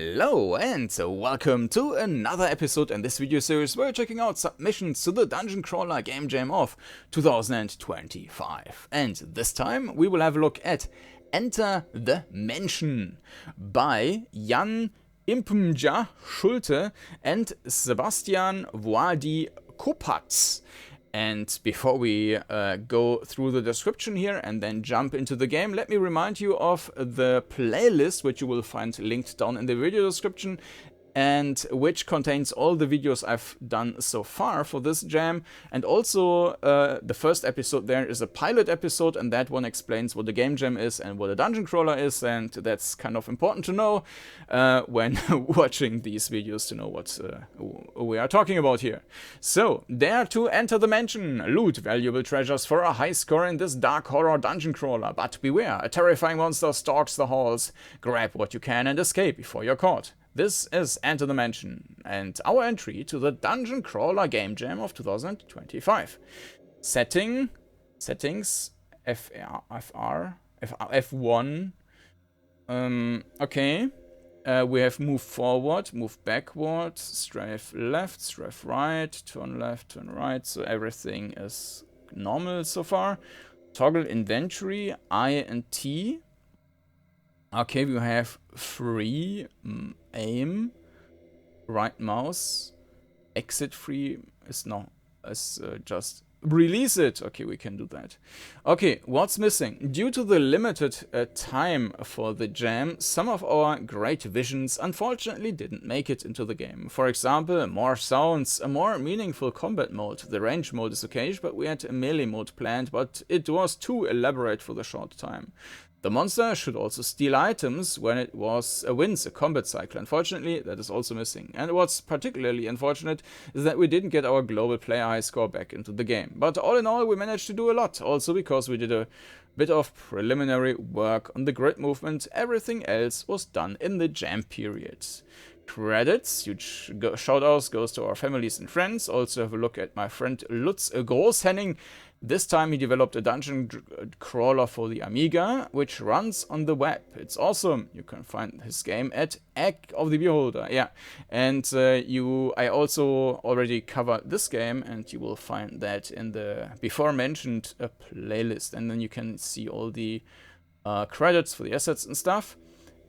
Hello and welcome to another episode in this video series where we're checking out submissions to the DungeonCrawler Game Jam of 2025. And this time we will have a look at Enter the Mansion by impmja Schulte and Sebastian Voadi Kopatz. And before we go through the description here and then jump into the game, let me remind you of the playlist, which you will find linked down in the video description, and which contains all the videos I've done so far for this jam. And also the first episode there is a pilot episode, and that one explains what the game jam is and what a dungeon crawler is, and that's kind of important to know when watching these videos to know what we are talking about here. So, dare to enter the mansion, loot valuable treasures for a high score in this dark horror dungeon crawler, but beware, a terrifying monster stalks the halls. Grab what you can and escape before you're caught. This is Enter the Mansion, and our entry to the DungeonCrawler Game Jam of 2025. Settings, F1. Okay. We have move forward, move backward, strafe left, strafe right, turn left, turn right, so everything is normal so far. Toggle inventory, I and T. Okay, we have free, aim, right mouse, exit free is just release it. Okay, we can do that. Okay, what's missing? Due to the limited time for the jam, some of our great visions unfortunately didn't make it into the game. For example, more sounds, a more meaningful combat mode. The range mode is okay, but we had a melee mode planned, but it was too elaborate for the short time. The monster should also steal items when it wins a combat cycle. Unfortunately, that is also missing. And what's particularly unfortunate is that we didn't get our global player high score back into the game. But all in all, we managed to do a lot. Also because we did a bit of preliminary work on the grid movement. Everything else was done in the jam period. Credits, huge shoutouts goes to our families and friends. Also have a look at my friend Lutz Großhenning. This time he developed a dungeon crawler for the Amiga, which runs on the web. It's awesome. You can find his game at Egg of the Beholder. Yeah, and I also already covered this game, and you will find that in the before mentioned playlist. And then you can see all the credits for the assets and stuff.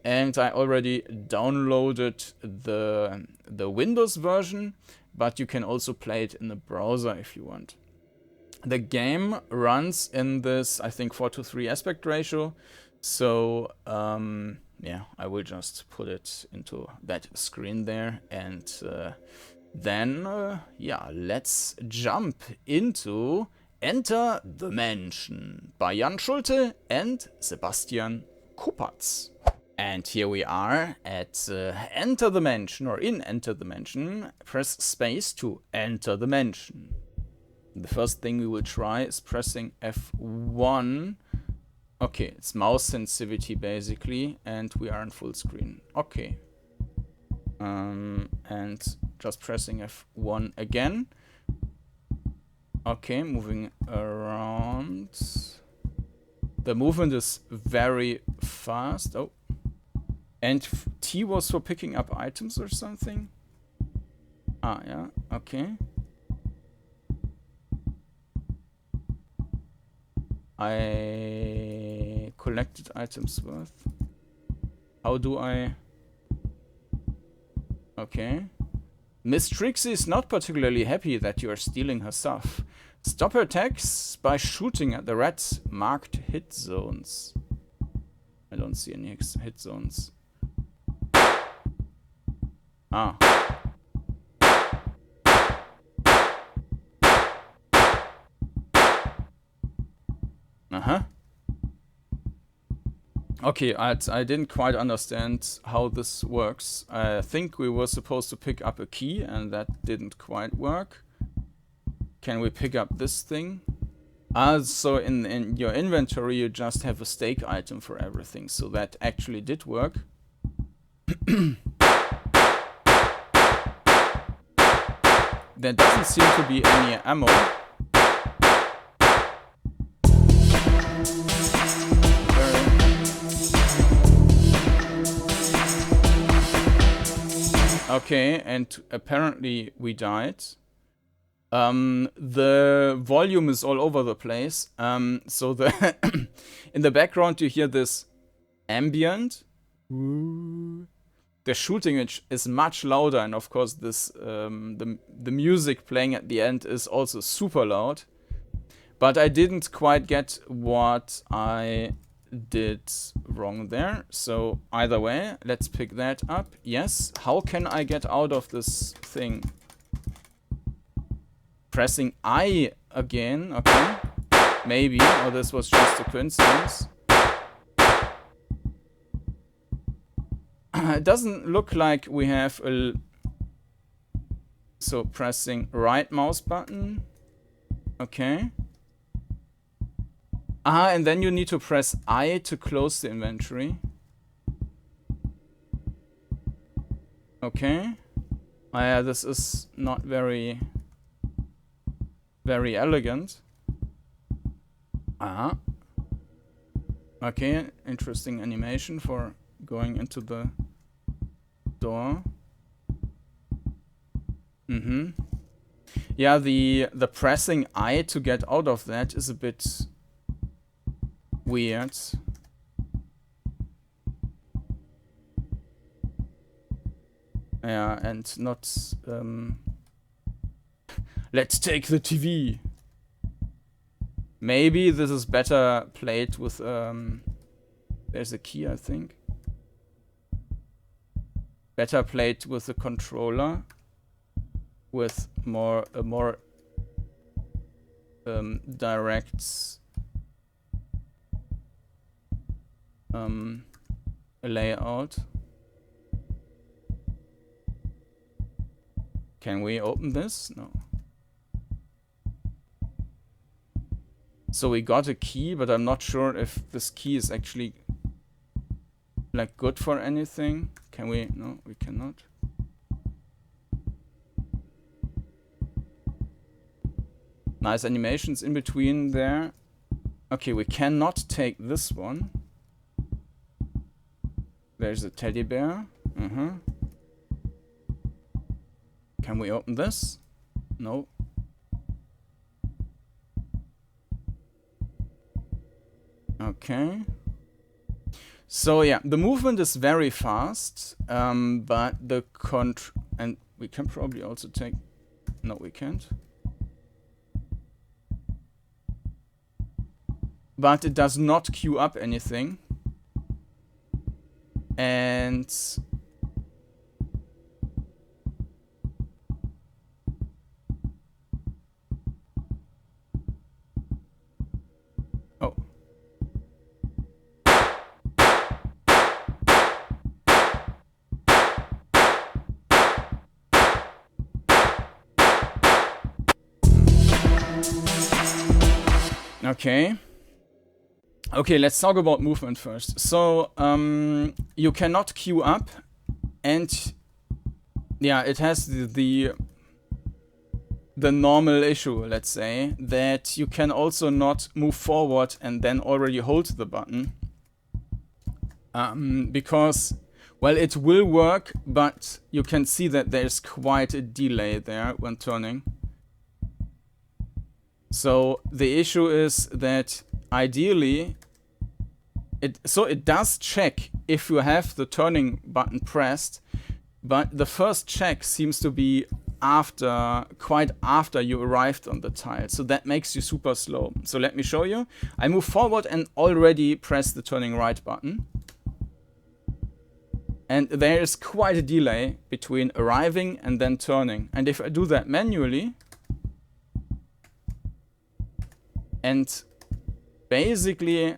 And I already downloaded the Windows version, but you can also play it in the browser if you want. The game runs in this, I think, 4:3 aspect ratio. So, yeah, I will just put it into that screen there. And then, yeah, let's jump into Enter the Mansion by Schulte and Sebastian Kopatz. And here we are at Enter the Mansion, or in Enter the Mansion. Press space to enter the mansion. The first thing we will try is pressing F1. Okay, it's mouse sensitivity basically, and we are in full screen. Okay. And just pressing F1 again. Okay, moving around. The movement is very fast. Oh. And T was for picking up items or something? Ah, yeah, okay. I collected items worth. How do I... Okay. Miss Trixie is not particularly happy that you are stealing her stuff. Stop her attacks by shooting at the red marked hit zones. I don't see any hit zones. Ah. Uh-huh. Okay, I didn't quite understand how this works. I think we were supposed to pick up a key, and that didn't quite work. Can we pick up this thing? So in your inventory you just have a stake item for everything, so that actually did work. There doesn't seem to be any ammo. Okay, and apparently we died. The volume is all over the place. So the in the background you hear this ambient. The shooting is much louder, and of course this the music playing at the end is also super loud. But I didn't quite get what I did wrong there. So either way, let's pick that up. Yes. How can I get out of this thing? Pressing I again. Okay. Maybe. Or this was just a coincidence. It doesn't look like we have a... So pressing right mouse button. Okay. And then you need to press I to close the inventory. Okay. Yeah, this is not very elegant. Okay, interesting animation for going into the door. Yeah, the pressing I to get out of that is a bit weird. Yeah, and not let's take the TV. Maybe this is better played with there's a key, I think. Better played with the controller, with a more direct layout. Can we open this? No. So we got a key, but I'm not sure if this key is actually like good for anything. Can we? No, we cannot. Nice animations in between there. Okay, we cannot take this one. There's a teddy bear. Can we open this? No. Okay. So yeah, the movement is very fast, but the and we can probably also take... No, we can't. But it does not queue up anything. And... Oh. Okay. Okay, let's talk about movement first. So, you cannot queue up, and yeah, it has the normal issue, let's say, that you can also not move forward and then already hold the button. Because, well, it will work, but you can see that there's quite a delay there when turning. So the issue is that ideally, it does check if you have the turning button pressed, but the first check seems to be quite after you arrived on the tile. So that makes you super slow. So let me show you. I move forward and already press the turning right button. And there is quite a delay between arriving and then turning. And if I do that manually, and basically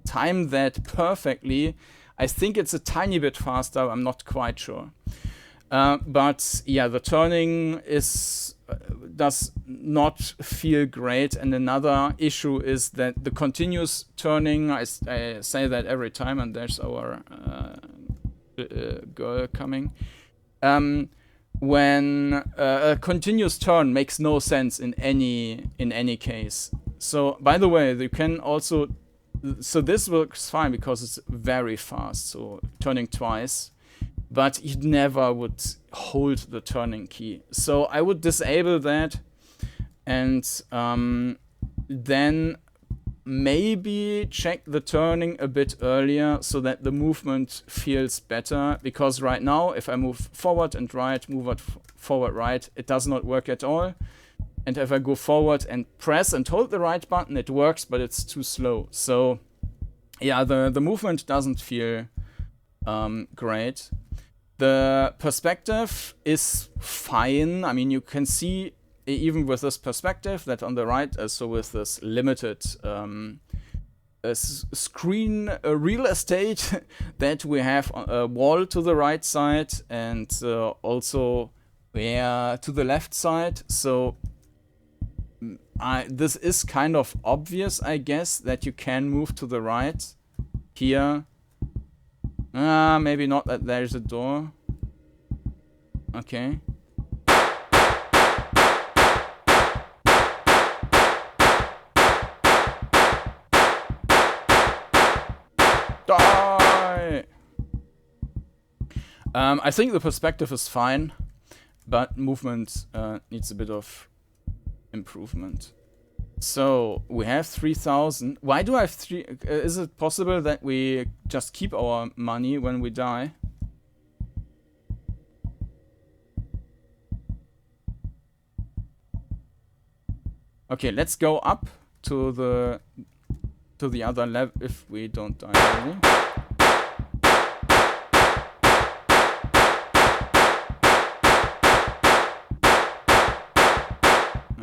time that perfectly, I think it's a tiny bit faster, I'm not quite sure. But yeah, the turning does not feel great. And another issue is that the continuous turning, I say that every time, and there's our girl coming. When a continuous turn makes no sense in any case. So by the way, you can also, so this works fine because it's very fast, so turning twice. but you never would hold the turning key. So I would disable that, and then maybe check the turning a bit earlier so that the movement feels better, because right now if I move forward and right, forward right, it does not work at all. And if I go forward and press and hold the right button, it works, but it's too slow. So yeah, the movement doesn't feel great. The perspective is fine. I mean, you can see even with this perspective that on the right, so with this limited screen real estate that we have a wall to the right side and also to the left side. So this is kind of obvious, I guess, that you can move to the right here. Maybe not that there's a door. Okay. Die! I think the perspective is fine, but movement needs a bit of improvement. So we have 3,000. Why do I have 3? Is it possible that we just keep our money when we die? Okay, let's go up to the other level if we don't die already.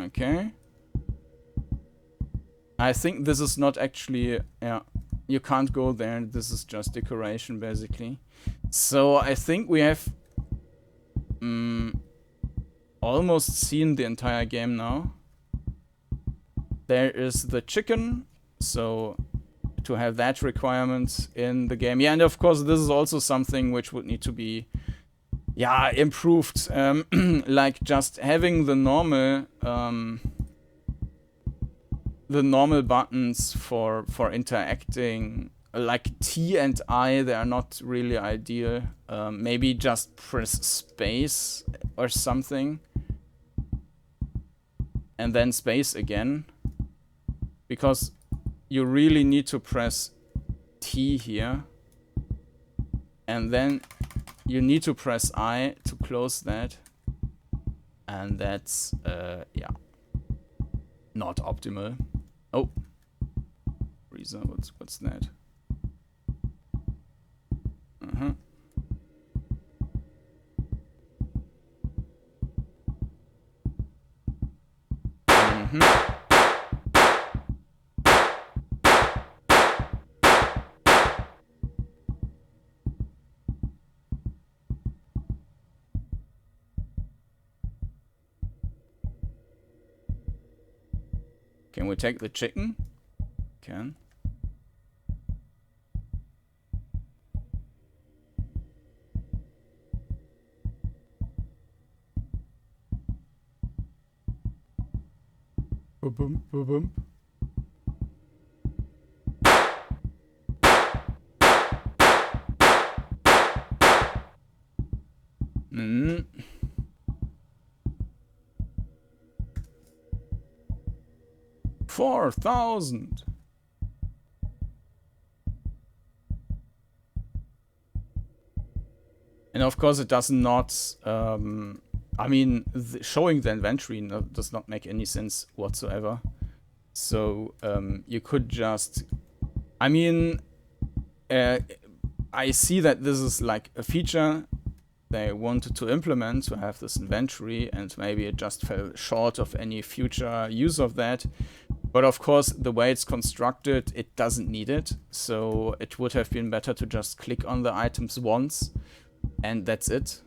Okay. I think this is not actually, yeah, you can't go there. This is just decoration, basically. So I think we have almost seen the entire game now. There is the chicken, so to have that requirement in the game. Yeah, and of course this is also something which would need to be, yeah, improved. Like just having the normal buttons for interacting, like T and I, they are not really ideal. Maybe just press space or something, and then space again, because you really need to press T here, and then you need to press I to close that, and that's yeah, not optimal. Oh, Freezer, what's that? Uh-huh. Mm-hmm. Can we take the chicken? Can. Boom, boom, boom. Mm. 4,000. And of course it does not, I mean, showing the inventory does not make any sense whatsoever. So you could just, I mean, I see that this is like a feature they wanted to implement, to have this inventory, and maybe it just fell short of any future use of that. But of course, the way it's constructed, it doesn't need it. So it would have been better to just click on the items once, and that's it.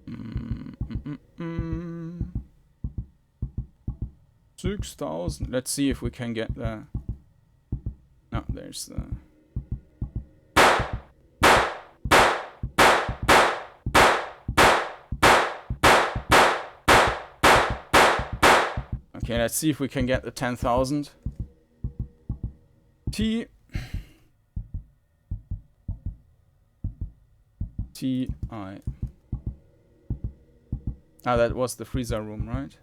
Mm-mm-mm. 6,000. Let's see if we can get the... No, there's the... Okay, let's see if we can get the 10,000. T I. Ah, that was the freezer room, right?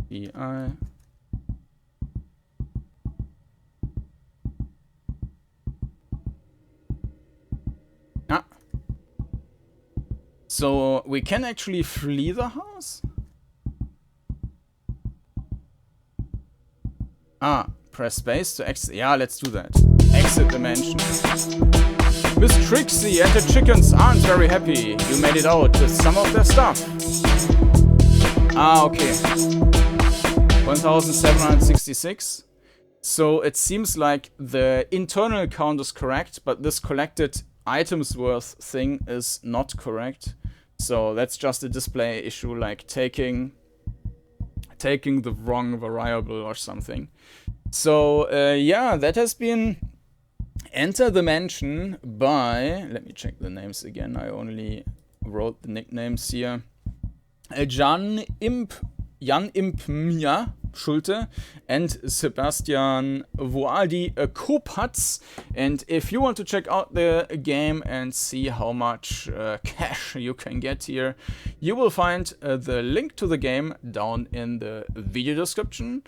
T I. Ah. So we can actually flee the house? Ah, press space to exit. Yeah, let's do that. Exit the mansion. Miss Trixie and the chickens aren't very happy. You made it out with some of their stuff. Ah, okay. 1766. So it seems like the internal count is correct, but this collected items worth thing is not correct. So that's just a display issue, like taking the wrong variable or something. So yeah, that has been Enter the Mansion by, let me check the names again, I only wrote the nicknames here. Jan impmja Schulte and Sebastian Voadi Kopatz. And if you want to check out the game and see how much cash you can get here, you will find the link to the game down in the video description.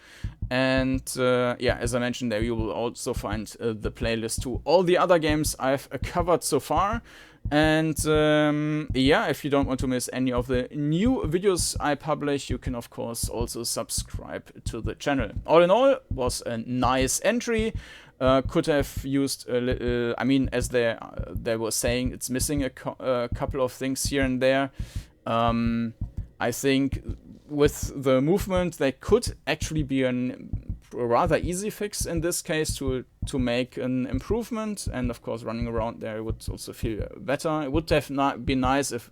And yeah, as I mentioned there, you will also find the playlist to all the other games I've covered so far. And yeah, if you don't want to miss any of the new videos I publish, you can of course also subscribe to the channel. All in all, was a nice entry. Could have used a little, I mean, as they were saying, it's missing a couple of things here and there. I think with the movement, there could actually be a rather easy fix in this case to make an improvement, and of course running around there would also feel better. It would have been nice if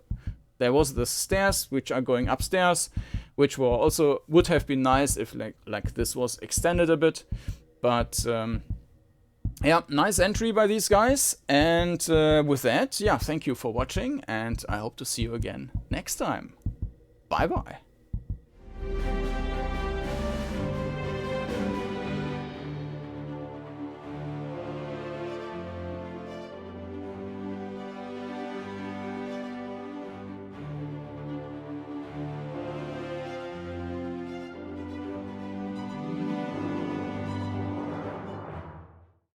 there was the stairs which are going upstairs, which were also would have been nice if like this was extended a bit. But yeah, nice entry by these guys. And with that, yeah, thank you for watching, and I hope to see you again next time. Bye bye.